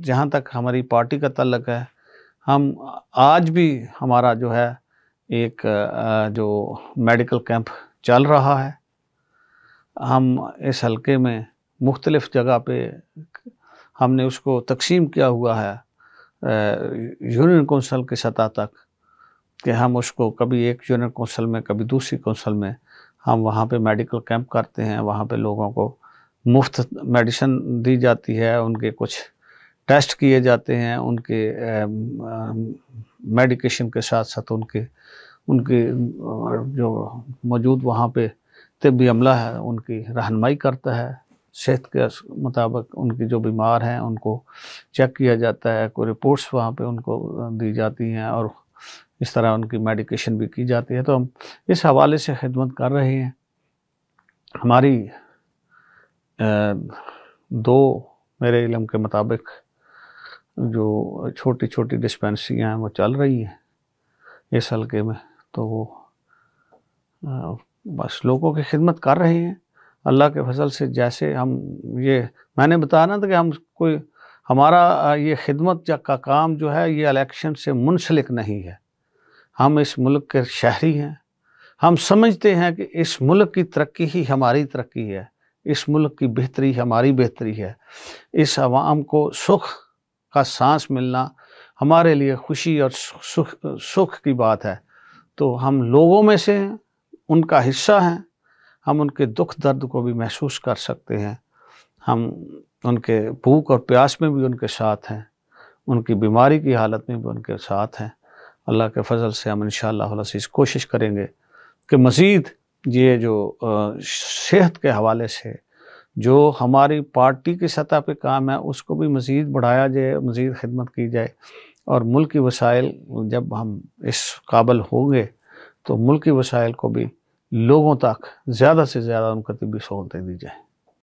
جہاں تک ہماری پارٹی کا تعلق ہے، ہم آج بھی ہمارا جو ہے ایک جو میڈیکل کیمپ چل رہا ہے، ہم اس حلقے میں مختلف جگہ پہ ہم نے اس کو تقسیم کیا ہوا ہے یونین کونسل کی سطح تک، کہ ہم اس کو کبھی ایک یونین کونسل میں، کبھی دوسری کونسل میں ہم وہاں پہ میڈیکل کیمپ کرتے ہیں. وہاں پہ لوگوں کو مفت میڈیسن دی جاتی ہے، ان کے کچھ ٹیسٹ کیے جاتے ہیں، ان کے میڈیکیشن کے ساتھ ساتھ ان کے جو موجود وہاں پہ طبی عملہ ہے ان کی رہنمائی کرتا ہے. صحت کے مطابق ان کی جو بیمار ہیں ان کو چیک کیا جاتا ہے، کوئی رپورٹس وہاں پہ ان کو دی جاتی ہیں، اور اس طرح ان کی میڈیکیشن بھی کی جاتی ہے. تو ہم اس حوالے سے خدمت کر رہے ہیں. ہماری دو میرے علم کے مطابق جو چھوٹی چھوٹی ڈسپینسریاں ہیں وہ چل رہی ہیں اس حلقے میں، تو وہ بس لوگوں کی خدمت کر رہے ہیں اللہ کے فضل سے. جیسے ہم یہ میں نے بتایا نا کہ ہمارا یہ خدمت کا کام جو ہے یہ الیکشن سے منسلک نہیں ہے. ہم اس ملک کے شہری ہیں، ہم سمجھتے ہیں کہ اس ملک کی ترقی ہی ہماری ترقی ہے، اس ملک کی بہتری ہماری بہتری ہے. اس عوام کو سکھ کا سانس ملنا ہمارے لیے خوشی اور سکھ کی بات ہے. تو ہم لوگوں میں سے ہیں، ان کا حصہ ہیں، ہم ان کے دکھ درد کو بھی محسوس کر سکتے ہیں. ہم ان کے بھوک اور پیاس میں بھی ان کے ساتھ ہیں، ان کی بیماری کی حالت میں بھی ان کے ساتھ ہیں. اللہ کے فضل سے ہم انشاءاللہ العزیز کوشش کریں گے کہ مزید یہ جو صحت کے حوالے سے جو ہماری پارٹی کی سطح پہ کام ہے اس کو بھی مزید بڑھایا جائے، مزید خدمت کی جائے. اور ملکی وسائل جب ہم اس قابل ہوں گے تو ملکی وسائل کو بھی لوگوں تک زیادہ سے زیادہ ان کو طبی سہولتیں دی جائیں.